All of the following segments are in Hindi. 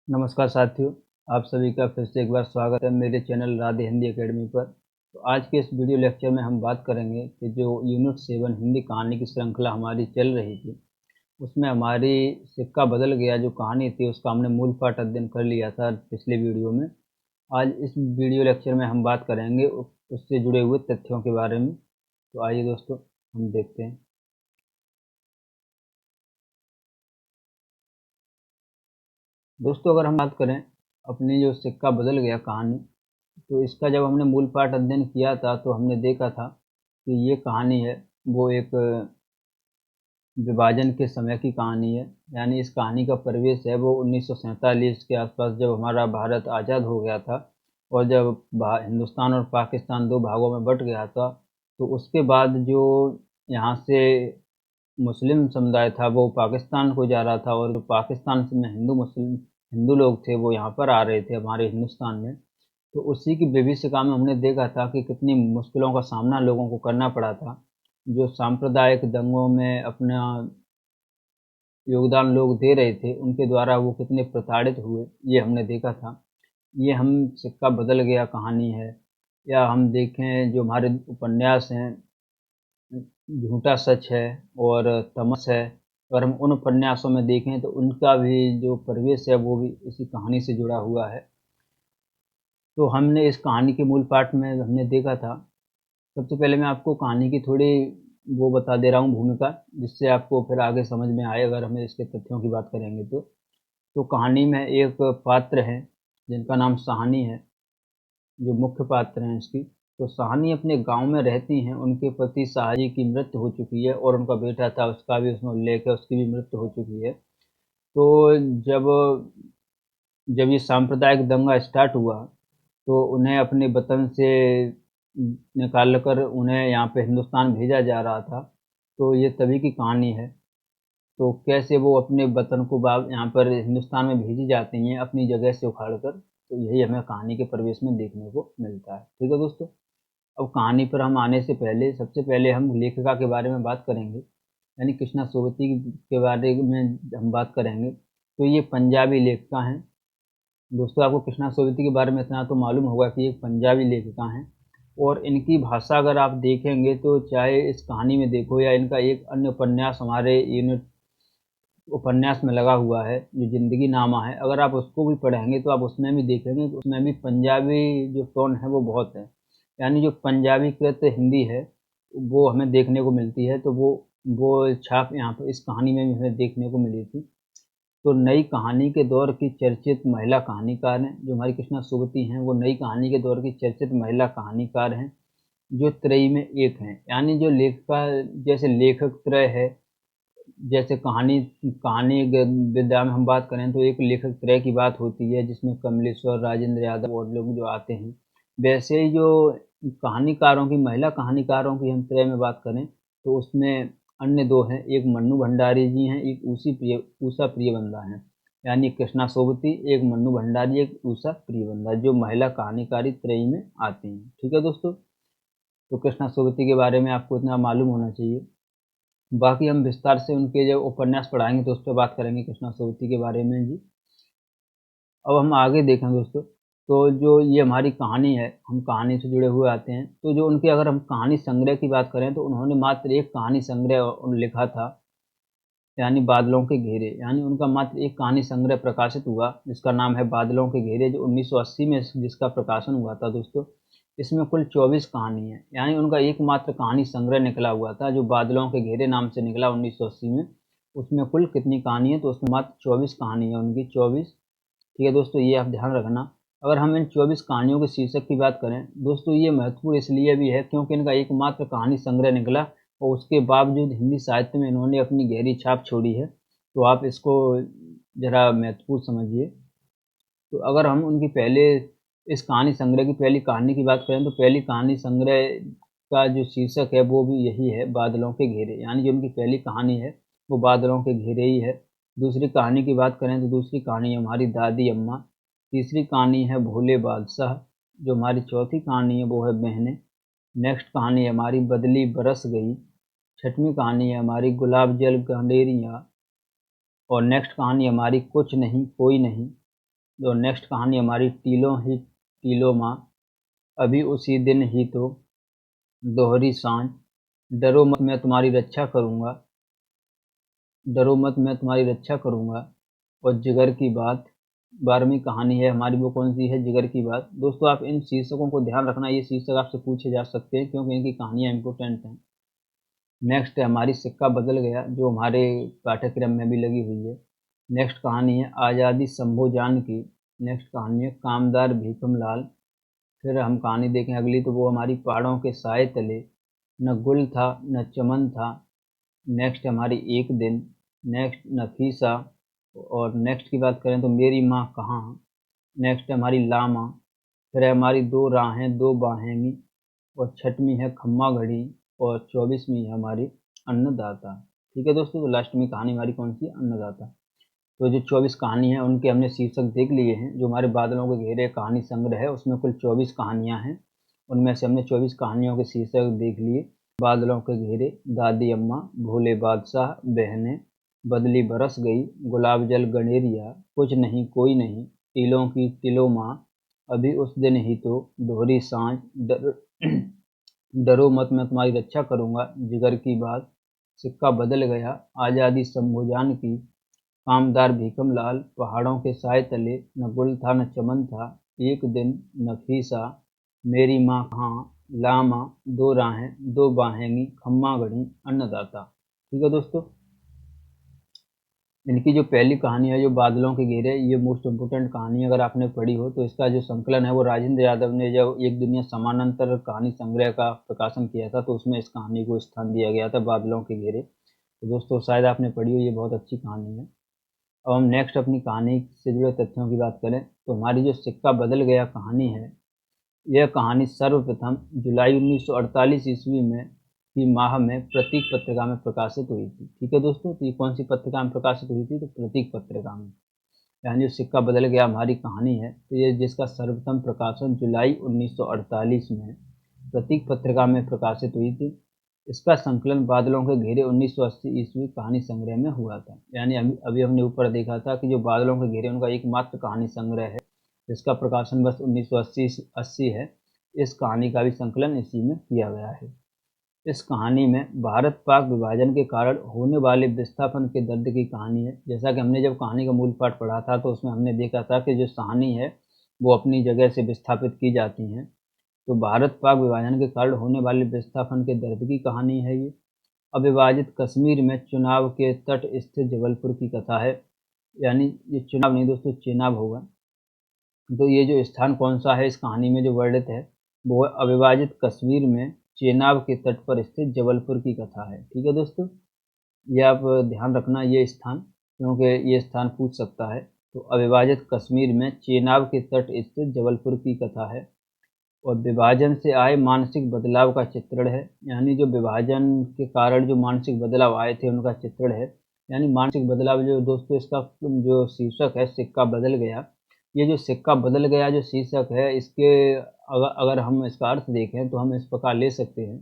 नमस्कार साथियों, आप सभी का फिर से एक बार स्वागत है मेरे चैनल राधे हिंदी एकेडमी पर। तो आज के इस वीडियो लेक्चर में हम बात करेंगे कि जो यूनिट 7 हिंदी कहानी की श्रृंखला हमारी चल रही थी, उसमें हमारी सिक्का बदल गया जो कहानी थी उसका हमने मूल पाठ अध्ययन कर लिया था पिछले वीडियो में। आज इस वीडियो लेक्चर में हम बात करेंगे उससे जुड़े हुए तथ्यों के बारे में। तो आइए दोस्तों, हम देखते हैं। दोस्तों, अगर हम बात करें अपनी जो सिक्का बदल गया कहानी, तो इसका जब हमने मूल पाठ अध्ययन किया था तो हमने देखा था कि ये कहानी है वो एक विभाजन के समय की कहानी है। यानी इस कहानी का परिवेश है वो 1947 के आसपास, जब हमारा भारत आज़ाद हो गया था और जब हिंदुस्तान और पाकिस्तान दो भागों में बट गया था। तो उसके बाद जो यहाँ से मुस्लिम समुदाय था वो पाकिस्तान को जा रहा था, और जो पाकिस्तान से में हिंदू लोग थे वो यहाँ पर आ रहे थे हमारे हिंदुस्तान में। तो उसी की विभीषिका में हमने देखा था कि कितनी मुश्किलों का सामना लोगों को करना पड़ा था। जो सांप्रदायिक दंगों में अपना योगदान लोग दे रहे थे, उनके द्वारा वो कितने प्रताड़ित हुए, ये हमने देखा था। ये हम सिक्का बदल गया कहानी है, या हम देखें जो हमारे उपन्यास हैं झूठा सच है और तमस है, अगर हम उन उपन्यासों में देखें तो उनका भी जो परिवेश है वो भी इसी कहानी से जुड़ा हुआ है। तो हमने इस कहानी के मूल पाठ में हमने देखा था। सबसे पहले मैं आपको कहानी की थोड़ी वो बता दे रहा हूँ भूमिका, जिससे आपको फिर आगे समझ में आए अगर हमें इसके तथ्यों की बात करेंगे तो। कहानी में एक पात्र है जिनका नाम सहानी है, जो मुख्य पात्र हैं इसकी। तो सहानी अपने गांव में रहती हैं, उनके पति शाहजी की मृत्यु हो चुकी है और उनका बेटा था उसका भी उसमें उल्लेख है, उसकी भी मृत्यु हो चुकी है। तो जब जब ये सांप्रदायिक दंगा स्टार्ट हुआ तो उन्हें अपने वतन से निकाल कर उन्हें यहाँ पे हिंदुस्तान भेजा जा रहा था। तो ये तभी की कहानी है। तो कैसे वो अपने वतन को यहाँ पर हिंदुस्तान में भेजी जाती हैं अपनी जगह से उखाड़ कर, तो यही हमें कहानी के परिवेश में देखने को मिलता है। ठीक है दोस्तों, अब कहानी पर हम आने से पहले सबसे पहले हम लेखिका के बारे में बात करेंगे, यानी कृष्णा सोबती के बारे में हम बात करेंगे। तो ये पंजाबी लेखिका हैं। दोस्तों, आपको कृष्णा सोबती के बारे में इतना तो मालूम होगा कि एक पंजाबी लेखिका हैं, और इनकी भाषा अगर आप देखेंगे तो चाहे इस कहानी में देखो या इनका एक अन्य उपन्यास हमारे यूनिट उपन्यास में लगा हुआ है जो ज़िंदगी नामा है, अगर आप उसको भी पढ़ेंगे तो आप उसमें भी देखेंगे कि उसमें भी पंजाबी जो टोन है वो बहुत है। यानी जो पंजाबीकृत हिंदी है वो हमें देखने को मिलती है। तो वो छाप यहाँ पर इस कहानी में भी हमें देखने को मिली थी। तो नई कहानी के दौर की चर्चित महिला कहानीकार हैं जो हमारी कृष्णा सोबती हैं। वो नई कहानी के दौर की चर्चित महिला कहानीकार हैं जो त्रयी में एक हैं। यानी जो लेखिका जैसे लेखक त्रय है, जैसे कहानी कहानी विद्या में हम बात करें तो एक लेखक त्रय की बात होती है जिसमें कमलेश्वर, राजेंद्र यादव और लोग जो आते हैं। वैसे ही जो कहानीकारों की महिला कहानीकारों की हम त्रय में बात करें तो उसमें अन्य दो हैं, एक मन्नू भंडारी जी हैं, एक उषा प्रियवंदा हैं। यानी कृष्णा सोबती, एक मन्नू भंडारी, एक उषा प्रियवंदा, जो महिला कहानीकारी त्रयी में आती हैं। ठीक है दोस्तों, तो कृष्णा सोबती के बारे में आपको इतना मालूम होना चाहिए। बाकी हम विस्तार से उनके जब उपन्यास पढ़ाएँगे तो उस पे बात करेंगे कृष्णा सोबती के बारे में जी। अब हम आगे देखें दोस्तों, तो जो ये हमारी कहानी है, हम कहानी से जुड़े हुए आते हैं। तो जो उनके अगर हम कहानी संग्रह की बात करें तो उन्होंने मात्र एक कहानी संग्रह लिखा था, यानी बादलों के घेरे। यानी उनका मात्र एक कहानी संग्रह प्रकाशित हुआ जिसका नाम है बादलों के घेरे, जो 1980 में जिसका प्रकाशन हुआ था दोस्तों। इसमें कुल 24 कहानी है, यानी उनका एकमात्र कहानी संग्रह निकला हुआ था जो बादलों के घेरे नाम से निकला 1980 में। उसमें कुल कितनी कहानी है, तो उसमें मात्र 24 कहानी है उनकी, 24। ठीक है दोस्तों, ये आप ध्यान रखना। अगर हम इन 24 कहानियों के शीर्षक की बात करें दोस्तों, ये महत्वपूर्ण इसलिए भी है क्योंकि इनका एकमात्र कहानी संग्रह निकला और उसके बावजूद हिंदी साहित्य में इन्होंने अपनी गहरी छाप छोड़ी है। तो आप इसको ज़रा महत्वपूर्ण समझिए। तो अगर हम उनकी पहले इस कहानी संग्रह की पहली कहानी की बात करें तो पहली कहानी संग्रह का जो शीर्षक है वो भी यही है, बादलों के घेरे। यानी जो उनकी पहली कहानी है वो बादलों के घेरे ही है। दूसरी कहानी की बात करें तो दूसरी कहानी है हमारी दादी अम्मा। तीसरी कहानी है भोले बादशाह। जो हमारी चौथी कहानी है वो है बहनें। नेक्स्ट कहानी है हमारी बदली बरस गई। छठवीं कहानी है हमारी गुलाब जल गंडेरिया। और नेक्स्ट कहानी हमारी कुछ नहीं कोई नहीं। तो नेक्स्ट कहानी हमारी टीलों माँ, अभी उसी दिन ही तो दोहरी सांझ, डरो मत मैं तुम्हारी रक्षा करूँगा, डरो मत मैं तुम्हारी रक्षा करूँगा, और जिगर की बात। 12वीं कहानी है हमारी, वो कौन सी है? जिगर की बात। दोस्तों आप इन शीर्षकों को ध्यान रखना, ये शीर्षक आपसे पूछे जा सकते हैं क्योंकि इनकी कहानियाँ इंपॉर्टेंट हैं। नेक्स्ट है हमारी सिक्का बदल गया, जो हमारे पाठ्यक्रम में भी लगी हुई है। नेक्स्ट कहानी है आज़ादी शंभू जान की। नेक्स्ट कहानी है कामदार भीखम लाल। फिर हम कहानी देखें अगली, तो वो हमारी पहाड़ों के साए तले, न गुल था न चमन था। नेक्स्ट हमारी एक दिन। नेक्स्ट नफीसा। और नेक्स्ट की बात करें तो मेरी माँ कहाँ। नेक्स्ट है हमारी लामा। फिर है हमारी दो राहें दो बाहें, और छठवीं है खम्मा घड़ी, और 24वीं है हमारी अन्नदाता। ठीक है दोस्तों, तो लास्ट में कहानी हमारी कौन सी है? अन्नदाता। तो जो 24 कहानी है उनके हमने शीर्षक देख लिए हैं। जो हमारे बादलों के घेरे कहानी संग्रह है उसमें कुल 24 कहानियां हैं, उनमें से हमने 24 कहानियों के शीर्षक देख लिए। बादलों के घेरे, दादी अम्मा, भोले बादशाह, बहनें, बदली बरस गई, गुलाब जल गणेरिया, कुछ नहीं कोई नहीं, टीलों की टिलो माँ, अभी उस दिन ही तो, दोहरी सांझ, डरो मत मैं तुम्हारी रक्षा करूंगा, जिगर की बात, सिक्का बदल गया, आज़ादी शंभुजान की, कामदार भीखम लाल, पहाड़ों के साए तले, न गुल था न चमन था, एक दिन, नफीसा, मेरी माँ कहाँ, लामा, दो राहें दो बाहेंगी, खम्मा गढ़ी, अन्नदाता। ठीक है दोस्तों, इनकी जो पहली कहानी है जो बादलों के घेरे, ये मोस्ट इम्पोर्टेंट कहानी है। अगर आपने पढ़ी हो तो इसका जो संकलन है वो राजेंद्र यादव ने जब एक दुनिया समानांतर कहानी संग्रह का प्रकाशन किया था तो उसमें इस कहानी को स्थान दिया गया था, बादलों के घेरे। तो दोस्तों शायद आपने पढ़ी हो, ये बहुत अच्छी कहानी है। अब हम नेक्स्ट अपनी कहानी से जुड़े तथ्यों की बात करें तो हमारी जो सिक्का बदल गया कहानी है, यह कहानी सर्वप्रथम जुलाई 1948 ईस्वी में की माह में प्रतीक पत्रिका में प्रकाशित हुई थी। ठीक है दोस्तों, तो ये कौन सी पत्रिका में प्रकाशित हुई थी? तो प्रतीक पत्रिका में। यानी जो सिक्का बदल गया हमारी कहानी है, तो ये जिसका सर्वप्रथम प्रकाशन जुलाई 1948 में प्रतीक पत्रिका में प्रकाशित हुई थी। इसका संकलन बादलों के घेरे 1980 ईस्वी कहानी संग्रह में हुआ था। यानी अभी अभी हमने ऊपर देखा था कि जो बादलों के घेरे उनका एकमात्र कहानी संग्रह है जिसका प्रकाशन बस 1980 है। इस कहानी का भी संकलन इसी में किया गया है। इस कहानी में भारत पाक विभाजन के कारण होने वाले विस्थापन के दर्द की कहानी है। जैसा कि हमने जब कहानी का मूल पाठ पढ़ा था तो उसमें हमने देखा था कि जो कहानी है वो अपनी जगह से विस्थापित की जाती हैं। तो भारत पाक विभाजन के कारण होने वाले विस्थापन के दर्द की कहानी है ये। अविभाजित कश्मीर में चुनाव के तट स्थित जबलपुर की कथा है। यानी ये चुनाव नहीं दोस्तों, चेनाब होगा। तो ये जो स्थान कौन सा है इस कहानी में जो वर्णित है वो है अविभाजित कश्मीर में चेनाब के तट पर स्थित जबलपुर की कथा है। ठीक है दोस्तों, ये आप ध्यान रखना ये स्थान, क्योंकि ये स्थान पूछ सकता है। तो अविभाजित कश्मीर में चेनाब के तट स्थित जबलपुर की कथा है, और विभाजन से आए मानसिक बदलाव का चित्रण है। यानी जो विभाजन के कारण जो मानसिक बदलाव आए थे उनका चित्रण है। यानी मानसिक बदलाव जो दोस्तों इसका जो शीर्षक है सिक्का बदल गया, ये जो सिक्का बदल गया जो शीर्षक है इसके अगर हम इसका अर्थ देखें तो हम इस प्रकार ले सकते हैं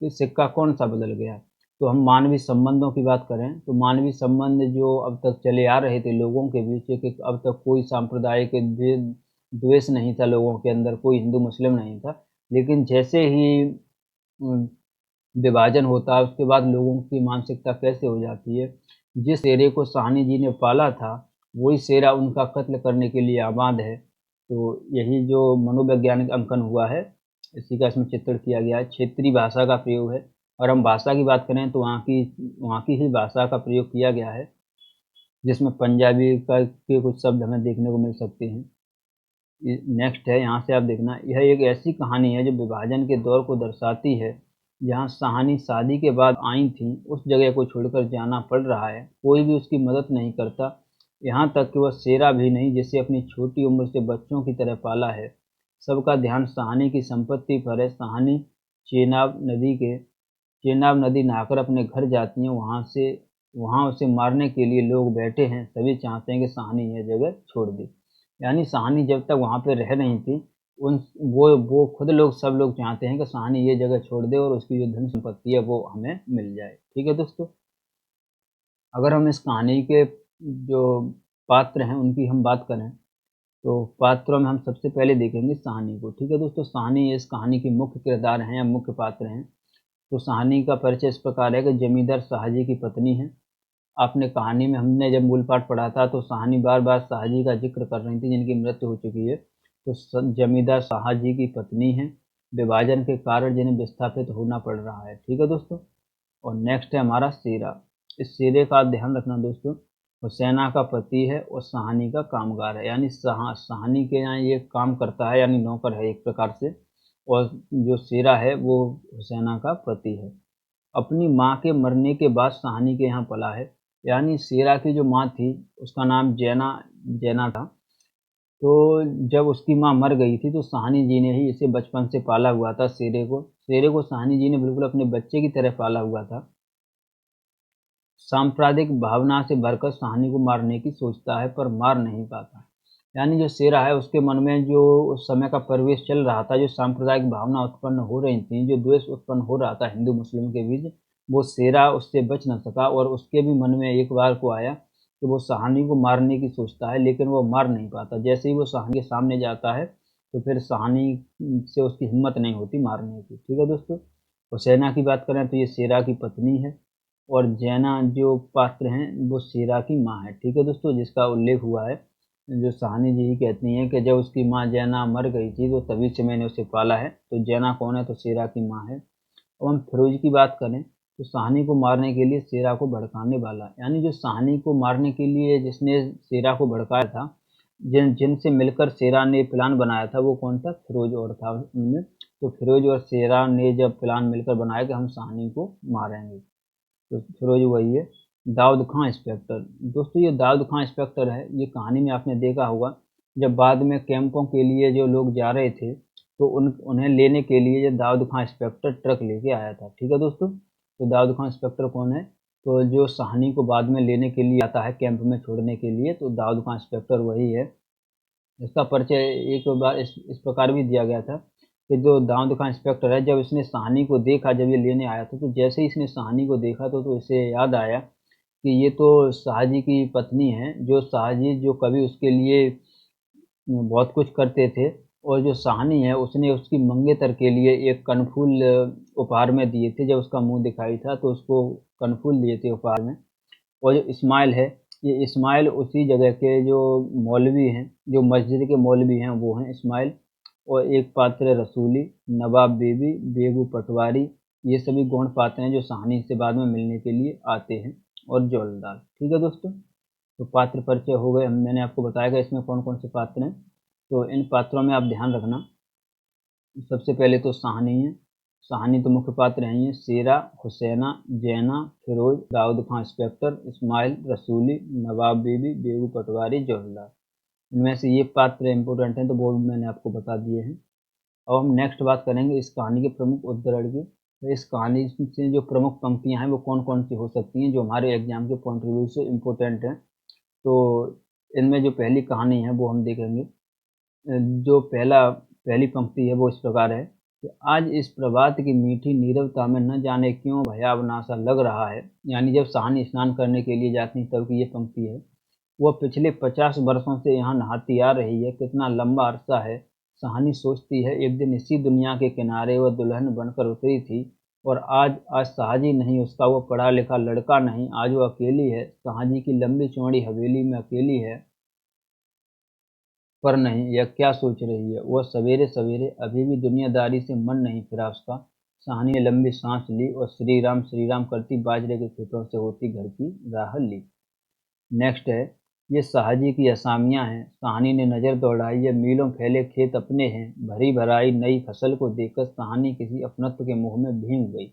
कि सिक्का कौन सा बदल गया। तो हम मानवीय संबंधों की बात करें तो मानवीय संबंध जो अब तक चले आ रहे थे लोगों के बीच, कि अब तक कोई सांप्रदायिक द्वेष नहीं था लोगों के अंदर, कोई हिंदू मुस्लिम नहीं था। लेकिन जैसे ही विभाजन होता है उसके बाद लोगों की मानसिकता कैसे हो जाती है, जिस शेरे को साहनी जी ने पाला था वही शेरा उनका कत्ल करने के लिए आबाद है। तो यही जो मनोवैज्ञानिक अंकन हुआ है इसी का इसमें चित्रण किया गया है। क्षेत्रीय भाषा का प्रयोग है, और हम भाषा की बात करें तो वहाँ की ही भाषा का प्रयोग किया गया है, जिसमें पंजाबी का के कुछ शब्द हमें देखने को मिल सकते हैं। नेक्स्ट है, यहाँ से आप देखना, यह एक ऐसी कहानी है जो विभाजन के दौर को दर्शाती है। जहाँ सहानी शादी के बाद आई थी उस जगह को छोड़कर जाना पड़ रहा है, कोई भी उसकी मदद नहीं करता, यहाँ तक कि वह शेरा भी नहीं जिसे अपनी छोटी उम्र से बच्चों की तरह पाला है। सबका ध्यान सहानी की संपत्ति पर है। सहानी चेनाब नदी नहाकर अपने घर जाती हैं, वहाँ उसे मारने के लिए लोग बैठे हैं, सभी चाहते हैं कि सहानी यह जगह छोड़ दे। यानी सहानी जब तक वहाँ पे रह रही थी उन वो खुद लोग सब लोग चाहते हैं कि सहानी ये जगह छोड़ दे और उसकी जो धन संपत्ति है वो हमें मिल जाए। ठीक है दोस्तों, अगर हम इस कहानी के जो पात्र हैं उनकी हम बात करें तो पात्रों में हम सबसे पहले देखेंगे साहनी को। ठीक है दोस्तों, साहनी इस कहानी की मुख्य किरदार हैं या मुख्य पात्र हैं। तो साहनी का परिचय इस प्रकार है कि जमींदार शाहजी की पत्नी है। आपने कहानी में हमने जब मूल पाठ पढ़ा था तो साहनी बार बार शाहजी का जिक्र कर रही थी जिनकी मृत्यु हो चुकी है। तो जमींदार शाहजी की पत्नी है, विभाजन के कारण जिन्हें विस्थापित होना पड़ रहा है। ठीक है दोस्तों। और नेक्स्ट है हमारा शेरा। इस शेरे का आप ध्यान रखना दोस्तों, हुसैना का पति है और सहानी का कामगार है, यानी सहानी के यहाँ ये काम करता है, यानी नौकर है एक प्रकार से। और जो शेरा है वो हुसैना का पति है। अपनी माँ के मरने के बाद सहानी के यहाँ पला है, यानी शेरा की जो माँ थी उसका नाम जैना जैना था। तो जब उसकी माँ मर गई थी तो साहनी जी ने ही इसे बचपन से पाला हुआ था। शेरे को साहनी जी ने बिल्कुल अपने बच्चे की तरह पाला हुआ था। सांप्रदायिक भावना से भरकर साहनी को मारने की सोचता है पर मार नहीं पाता। यानी जो शेरा है उसके मन में जो उस समय का परिवेश चल रहा था, जो सांप्रदायिक भावना उत्पन्न हो रही थी, जो द्वेष उत्पन्न हो रहा था हिंदू मुस्लिम के बीच, वो शेरा उससे बच न सका और उसके भी मन में एक बार को आया कि वो साहनी को मारने की सोचता है, लेकिन वो मार नहीं पाता। जैसे ही वो साहनी के सामने जाता है तो फिर साहनी से उसकी हिम्मत नहीं होती मारने की। ठीक है दोस्तों। हुसैना की बात करें तो ये शेरा की पत्नी है और जैना जो पात्र हैं वो शेरा की माँ है। ठीक है दोस्तों, जिसका उल्लेख हुआ है, जो साहनी जी ही कहती हैं कि जब उसकी माँ जैना मर गई थी तो तभी से मैंने उसे पाला है। तो जैना कौन है? तो शेरा की माँ है। अब हम फिरोज की बात करें तो साहनी को मारने के लिए शेरा को भड़काने वाला, यानी जो साहनी को मारने के लिए जिसने शेरा को भड़काया था, जिनसे मिलकर शेरा ने प्लान बनाया था, वो कौन था? फिरोज और था उनमें। तो फिरोज और शेरा ने जब प्लान मिलकर बनाया कि हम साहनी को मारेंगे, तो फिरोज वही है। दाऊद खां इंस्पेक्टर। दोस्तों ये दाऊद खां इंस्पेक्टर है, ये कहानी में आपने देखा होगा जब बाद में कैंपों के लिए जो लोग जा रहे थे तो उन्हें लेने के लिए ये दाऊद खां इंस्पेक्टर ट्रक लेके आया था। ठीक है दोस्तों। तो दाऊद खां इंस्पेक्टर कौन है? तो जो साहनी को बाद में लेने के लिए आता है कैंप में छोड़ने के लिए, तो दाऊद खां इंस्पेक्टर वही है। इसका परिचय एक बार इस प्रकार भी दिया गया था कि जो दाऊद खां इंस्पेक्टर है, जब इसने साहनी को देखा, जब ये लेने आया था, तो जैसे ही इसने साहनी को देखा तो इसे याद आया कि ये तो शाहजी की पत्नी है, जो शाहजी जो कभी उसके लिए बहुत कुछ करते थे। और जो साहनी है उसने उसकी मंगेतर के लिए एक कनफूल उपहार में दिए थे। जब उसका मुंह दिखाई था तो उसको कनफूल दिए थे उपहार में। और जो इस्माइल है, ये इस्माइल उसी जगह के जो मौलवी हैं, जो मस्जिद के मौलवी हैं, वो हैं इस्माइल। और एक पात्र रसूली, नवाब बीबी, बेगू पटवारी, ये सभी गौण पात्र हैं जो साहनी से बाद में मिलने के लिए आते हैं। और जौलदार। ठीक है दोस्तों। तो पात्र परिचय हो गए, मैंने आपको बताया कि इसमें कौन कौन से पात्र हैं। तो इन पात्रों में आप ध्यान रखना, सबसे पहले तो साहनी है। साहनी तो मुख्य पात्र हैं ये, शेरा, हुसैना, जैना, फिरोज, दाऊद खां इंस्पेक्टर, इस्माइल, रसूली, नवाब बीबी, बेगू पटवारी, जौहरदार। इनमें से ये पात्र इंपॉर्टेंट हैं तो वो भी मैंने आपको बता दिए हैं। अब हम नेक्स्ट बात करेंगे इस कहानी के प्रमुख उद्धरण की। तो इस कहानी से जो प्रमुख पंक्तियां हैं वो कौन कौन सी हो सकती हैं जो हमारे एग्जाम के पॉइंट ऑफ व्यू से इम्पोर्टेंट हैं। तो इनमें जो पहली कहानी है वो हम देखेंगे। जो पहली पंक्ति है वो इस प्रकार है कि आज इस प्रभात की मीठी नीरवता में न जाने क्यों भयावना सा लग रहा है। यानी जब साहनी स्नान करने के लिए जाती तब की ये पंक्ति है। वह पिछले 50 वर्षों से यहाँ नहाती आ रही है, कितना लंबा अरसा है। साहनी सोचती है एक दिन इसी दुनिया के किनारे वह दुल्हन बनकर उतरी थी और आज आज शाहजी नहीं, उसका वो पढ़ा लिखा लड़का नहीं, आज वो अकेली है, शाहजी की लंबी चौड़ी हवेली में अकेली है। पर नहीं, यह क्या सोच रही है? वह सवेरे सवेरे अभी भी दुनियादारी से मन नहीं फिरा उसका। साहनी ने लंबी सांस ली और श्री राम करती बाजरे के खेतों से होती घर की राह ली। नेक्स्ट है, ये शाहजी की असामियाँ हैं। साहनी ने नज़र दौड़ाई, ये मीलों फैले खेत अपने हैं। भरी भराई नई फसल को देखकर साहनी किसी अपनत्व के मुंह में भीग गई।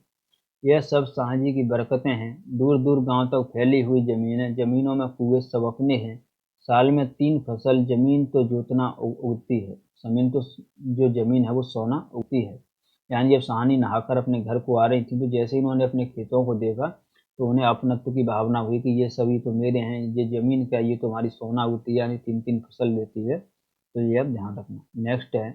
यह सब शाहजी की बरकतें हैं। दूर दूर गांव तक फैली हुई जमीनें, जमीनों में कुएं सब अपने हैं। साल में 3 फसल, जमीन तो जोतना उगती है, जमीन तो जो जमीन है वो सोना उगती है। यानी जब साहनी नहाकर अपने घर को आ रही थी तो जैसे ही उन्होंने अपने खेतों को देखा तो उन्हें अपनत्व की भावना हुई कि ये सभी तो मेरे हैं, ये जमीन क्या, ये तुम्हारी सोना उगती है, यानी 3 3 फसल देती है। तो ये अब ध्यान रखना। नेक्स्ट है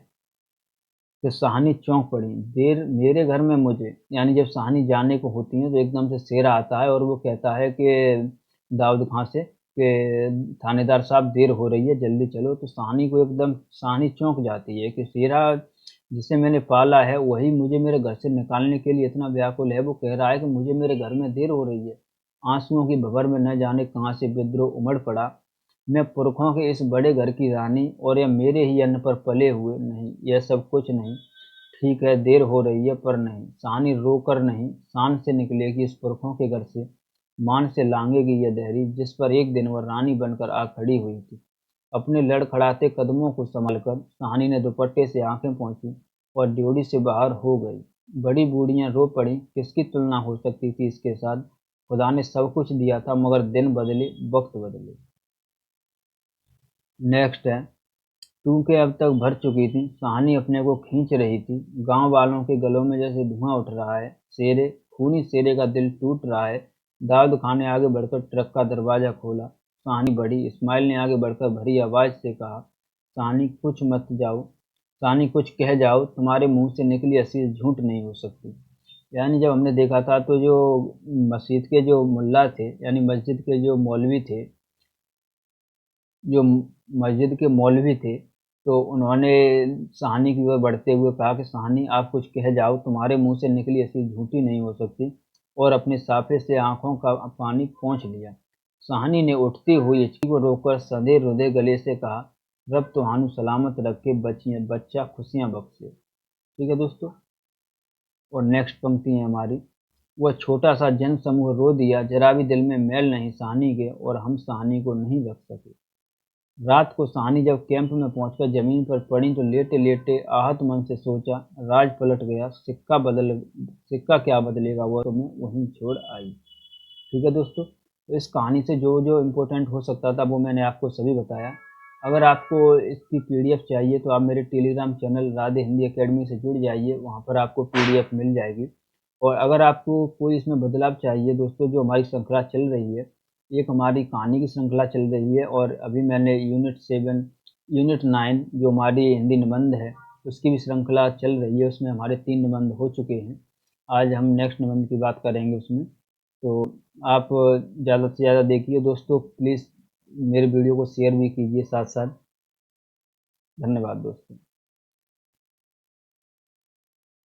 कि साहनी चौंक पड़ी, देर मेरे घर में मुझे, यानी जब साहनी जाने को होती है तो एकदम से शेरा आता है और वो कहता है कि दाऊद खां से कि थानेदार साहब देर हो रही है, जल्दी चलो। तो साहनी को एकदम साहनी चौंक जाती है कि शेरा जिसे मैंने पाला है वही मुझे मेरे घर से निकालने के लिए इतना व्याकुल है। वो कह रहा है कि मुझे मेरे घर में देर हो रही है। आंसुओं की भंवर में न जाने कहाँ से विद्रोह उमड़ पड़ा। मैं पुरखों के इस बड़े घर की रानी और यह मेरे ही अन्न पर पले हुए, नहीं यह सब कुछ नहीं। ठीक है देर हो रही है पर नहीं, साहनी रोकर नहीं, शान से निकलेगी इस पुरखों के घर से, मान से लांघेगी यह दहरी जिस पर एक दिन वह रानी बनकर आ खड़ी हुई थी। अपने लड़खड़ाते कदमों को संभलकर साहनी ने दुपट्टे से आंखें पोंछी और ड्योढ़ी से बाहर हो गई। बड़ी बूढ़ियां रो पड़ी, किसकी तुलना हो सकती थी इसके साथ। खुदा ने सब कुछ दिया था मगर दिन बदले, वक्त बदले। नेक्स्ट है, तू के अब तक भर चुकी थी, साहनी अपने को खींच रही थी। गांव वालों के गलों में जैसे धुआं उठ रहा है। शेरे, खूनी शेरे का दिल टूट रहा है। दाऊद खान ने आगे बढ़कर ट्रक का दरवाजा खोला। साहनी बढ़ी। इस्माइल ने आगे बढ़कर भरी आवाज से कहा, साहनी कुछ मत जाओ, साहनी कुछ कह जाओ, तुम्हारे मुंह से निकली असील झूठ नहीं हो सकती। यानी जब हमने देखा था तो जो मस्जिद के जो मुल्ला थे, यानी मस्जिद के जो मौलवी थे, जो मस्जिद के मौलवी थे, तो उन्होंने साहनी की ओर बढ़ते हुए कहा कि साहनी आप कुछ कह जाओ, तुम्हारे मुंह से निकली ऐसी झूठी नहीं हो सकती, और अपने साफे से आंखों का पानी पोंछ लिया। साहनी ने उठती हुई हिचकी को रोककर सधे रुधे गले से कहा, रब तुहानू सलामत रखे बच्चियां, बच्चा खुशियां बख्शे। ठीक है दोस्तों। और नेक्स्ट पंक्ति है हमारी, वह छोटा सा जन समूह रो दिया, जरा भी दिल में मैल नहीं साहनी के, और हम साहनी को नहीं रख सके। रात को साहनी जब कैंप में पहुंचकर जमीन पर पड़ी तो लेटे लेटे आहत मन से सोचा, राज पलट गया, सिक्का क्या बदलेगा, वह तो मैं वहीं छोड़ आई। ठीक है दोस्तों। तो इस कहानी से जो जो इम्पोर्टेंट हो सकता था वो मैंने आपको सभी बताया। अगर आपको इसकी पीडीएफ चाहिए तो आप मेरे Telegram channel Radhe Hindi academy से जुड़ जाइए, वहाँ पर आपको पीडीएफ मिल जाएगी। और अगर आपको कोई इसमें बदलाव चाहिए दोस्तों, जो हमारी श्रृंखला चल रही है, एक हमारी कहानी की श्रृंखला चल रही है, और अभी मैंने यूनिट 9 जो हमारी हिंदी निबंध है उसकी भी श्रृंखला चल रही है। उसमें हमारे 3 निबंध हो चुके हैं। आज हम नेक्स्ट निबंध की बात करेंगे उसमें। तो आप ज़्यादा से ज़्यादा देखिए दोस्तों, प्लीज़ मेरे वीडियो को शेयर भी कीजिए साथ साथ। धन्यवाद दोस्तों।